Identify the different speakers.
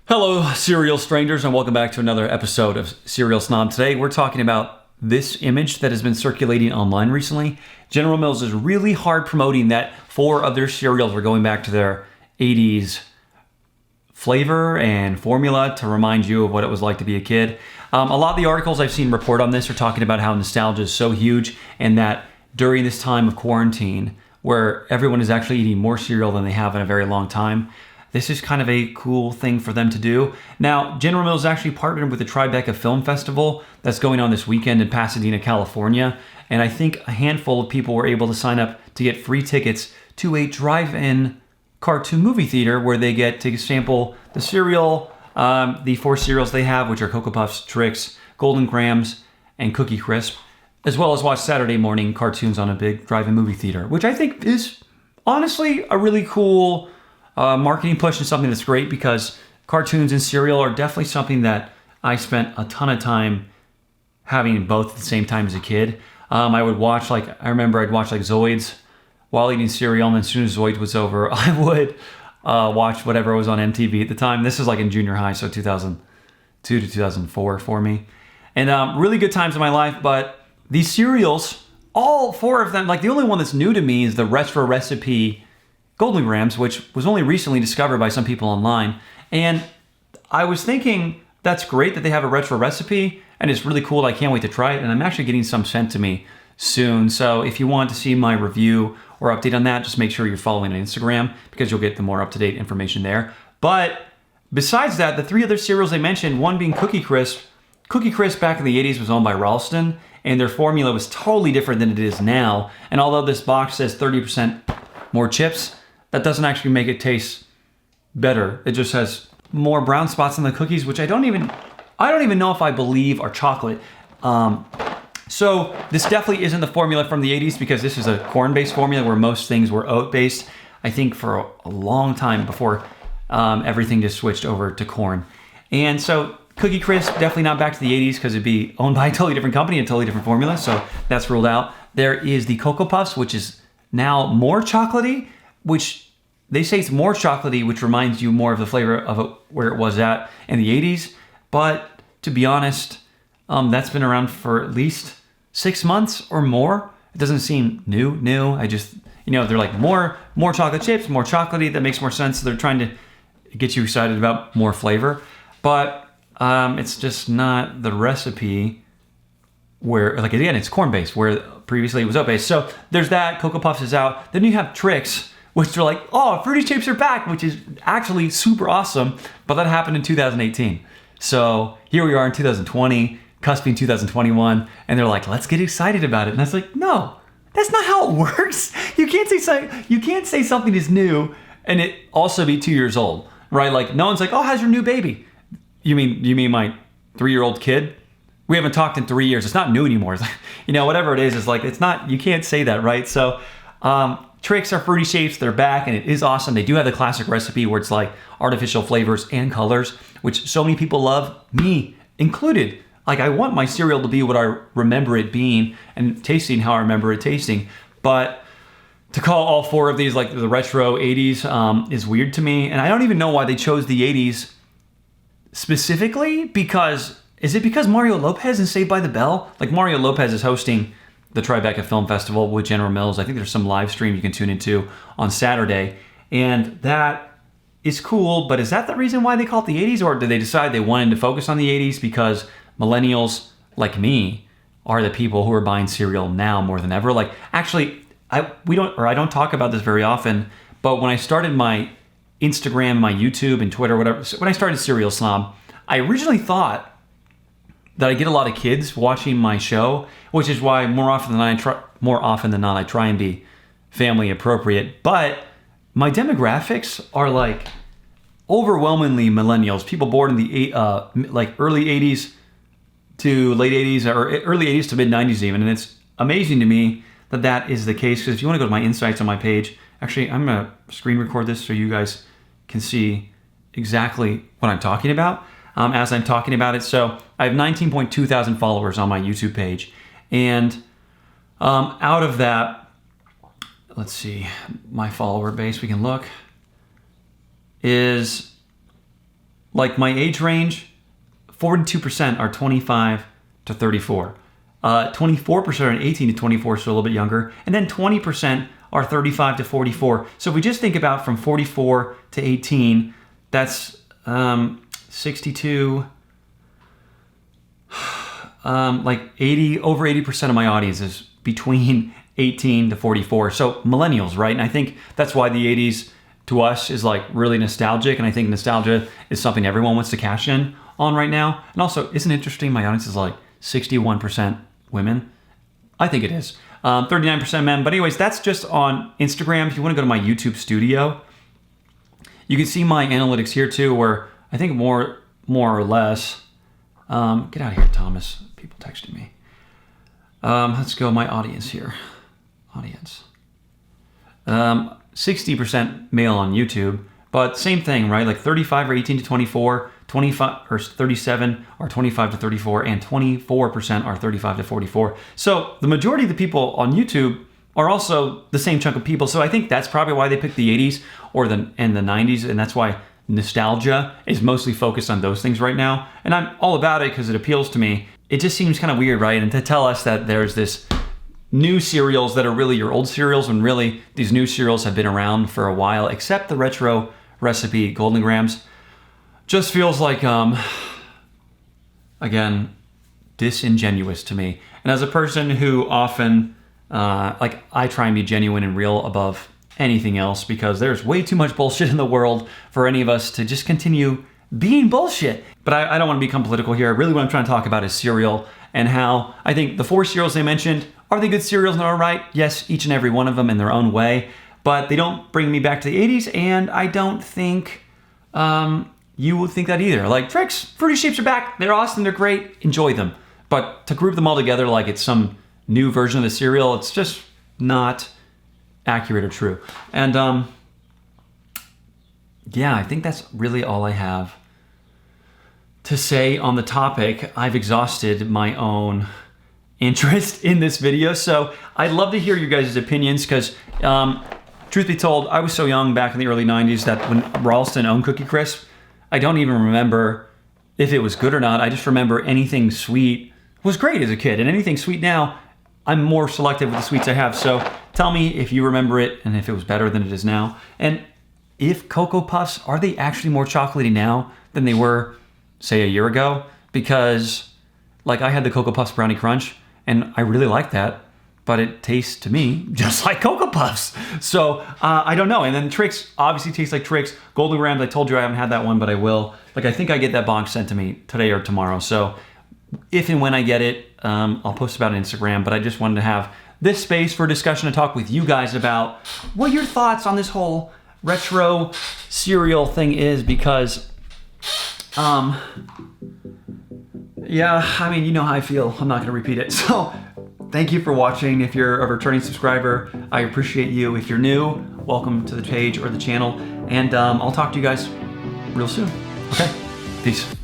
Speaker 1: Hello, cereal strangers, and welcome back to another episode of Cereal Snob. Today, we're talking about this image that has been circulating online recently. General Mills is really hard promoting that 4 of their cereals are going back to their 80s flavor and formula to remind you of what it was like to be a kid. A lot of the articles I've seen report on this are talking about how nostalgia is so huge and that during this time of quarantine, where everyone is actually eating more cereal than they have in a very long time, this is kind of a cool thing for them to do. Now, General Mills actually partnered with the Tribeca Film Festival that's going on this weekend in Pasadena, California. And I think a handful of people were able to sign up to get free tickets to a drive-in cartoon movie theater where they get to sample the cereal, the 4 cereals they have, which are Cocoa Puffs, Trix, Golden Grahams, and Cookie Crisp, as well as watch Saturday morning cartoons on a big drive-in movie theater, which I think is honestly a really cool marketing push and something that's great because cartoons and cereal are definitely something that I spent a ton of time having both at the same time as a kid. I would watch I remember I'd watch Zoids while eating cereal, and as soon as Zoids was over, I would watch whatever was on MTV at the time. This is in junior high, so 2002 to 2004 for me. And really good times in my life, but these cereals, all 4 of them, the only one that's new to me is the retro recipe Golden Grahams, which was only recently discovered by some people online. And I was thinking that's great that they have a retro recipe, and it's really cool. I can't wait to try it, and I'm actually getting some sent to me soon. So if you want to see my review or update on that, just make sure you're following on Instagram because you'll get the more up-to-date information there. But besides that, the 3 other cereals they mentioned, one being Cookie Crisp. Cookie Crisp back in the 80s was owned by Ralston, and their formula was totally different than it is now. And although this box says 30% more chips, that doesn't actually make it taste better. It just has more brown spots on the cookies, which I don't even know if I believe are chocolate. So this definitely isn't the formula from the 80s because this is a corn-based formula where most things were oat-based, I think for a long time before everything just switched over to corn. And so Cookie Crisp, definitely not back to the 80s because it'd be owned by a totally different company, a totally different formula, so that's ruled out. There is the Cocoa Puffs, which is now more chocolatey, which they say it's more chocolatey, which reminds you more of the flavor of it where it was at in the 80s. But to be honest, that's been around for at least 6 months or more. It doesn't seem new. I just, they're more chocolate chips, more chocolatey. That makes more sense. So they're trying to get you excited about more flavor. But it's just not the recipe where, again, it's corn-based, where previously it was oat-based. So there's that. Cocoa Puffs is out. Then you have Trix, which they're Fruity Shapes are back, which is actually super awesome, but that happened in 2018. So here we are in 2020, cusping 2021, and they're let's get excited about it. And I was no, that's not how it works. You can't say something is new and it also be 2 years old, right? No one's how's your new baby? You mean my 3-year-old kid? We haven't talked in 3 years. It's not new anymore. Whatever it is, it's not, you can't say that, right? So, Trix are Fruity Shapes. They're back, and it is awesome. They do have the classic recipe where it's artificial flavors and colors, which so many people love, me included. I want my cereal to be what I remember it being and tasting how I remember it tasting. But to call all 4 of these the retro 80s is weird to me. And I don't even know why they chose the 80s specifically is it because Mario Lopez and Saved by the Bell? Mario Lopez is hosting the Tribeca Film Festival with General Mills. I think there's some live stream you can tune into on Saturday. And that is cool, but is that the reason why they call it the 80s? Or did they decide they wanted to focus on the 80s because millennials like me are the people who are buying cereal now more than ever? Actually, I don't talk about this very often, but when I started my Instagram, my YouTube, and Twitter, whatever, when I started Cereal Snob, I originally thought that I get a lot of kids watching my show, which is why more often than not I try and be family appropriate. But my demographics are overwhelmingly millennials, people born in the early 80s to late 80s or early 80s to mid 90s even, and it's amazing to me that is the case. Because if you want to go to my insights on my page, actually I'm gonna screen record this so you guys can see exactly what I'm talking about. As I'm talking about it. So I have 19.2 thousand followers on my YouTube page. And out of that, let's see, my follower base, we can look, is like my age range, 42% are 25 to 34. 24% are 18 to 24, so a little bit younger. And then 20% are 35 to 44. So if we just think about from 44 to 18, that's 62, like over 80% of my audience is between 18 to 44. So millennials, right? And I think that's why the 80s to us is like really nostalgic. And I think nostalgia is something everyone wants to cash in on right now. And also, isn't it interesting? My audience is like 61% women. I think it is. 39% men. But anyways, that's just on Instagram. If you want to go to my YouTube studio, you can see my analytics here too, where I think more or less, get out of here, Thomas. People texting me. Let's go my audience here. Audience. 60% male on YouTube, but same thing, right? Like 35 or 18 to 24, 25 or 37 are 25 to 34, and 24% are 35 to 44. So the majority of the people on YouTube are also the same chunk of people. So I think that's probably why they picked the 80s and the 90s, and that's why nostalgia is mostly focused on those things right now. And I'm all about it because it appeals to me. It just seems kind of weird, right? And to tell us that there's this new cereals that are really your old cereals when really these new cereals have been around for a while, except the retro recipe Golden Grams, just feels like, again, disingenuous to me. And as a person who often, I try and be genuine and real above anything else because there's way too much bullshit in the world for any of us to just continue being bullshit. But I don't want to become political here. Really what I'm trying to talk about is cereal and how I think the 4 cereals they mentioned, are they good cereals and all right? Yes, each and every one of them in their own way, but they don't bring me back to the 80s, and I don't think you would think that either. Like Trix, Fruity Shapes are back. They're awesome, they're great, enjoy them. But to group them all together like it's some new version of the cereal, it's just not accurate or true. And yeah, I think that's really all I have to say on the topic. I've exhausted my own interest in this video, so I'd love to hear your guys' opinions because truth be told, I was so young back in the early 90s that when Ralston owned Cookie Crisp, I don't even remember if it was good or not. I just remember anything sweet was great as a kid, and anything sweet now, I'm more selective with the sweets I have. So tell me if you remember it and if it was better than it is now. And if Cocoa Puffs, are they actually more chocolatey now than they were, say, a year ago? Because like I had the Cocoa Puffs Brownie Crunch and I really like that, but it tastes to me just like Cocoa Puffs. So I don't know. And then Trix obviously tastes like Trix. Golden Grams, I told you I haven't had that one, but I will. Like I think I get that box sent to me today or tomorrow. So if and when I get it, I'll post about it on Instagram, but I just wanted to have this space for discussion to talk with you guys about what your thoughts on this whole retro cereal thing is, because yeah, I mean, you know how I feel. I'm not going to repeat it. So thank you for watching. If you're a returning subscriber, I appreciate you. If you're new, welcome to the page or the channel. And I'll talk to you guys real soon. Okay, peace.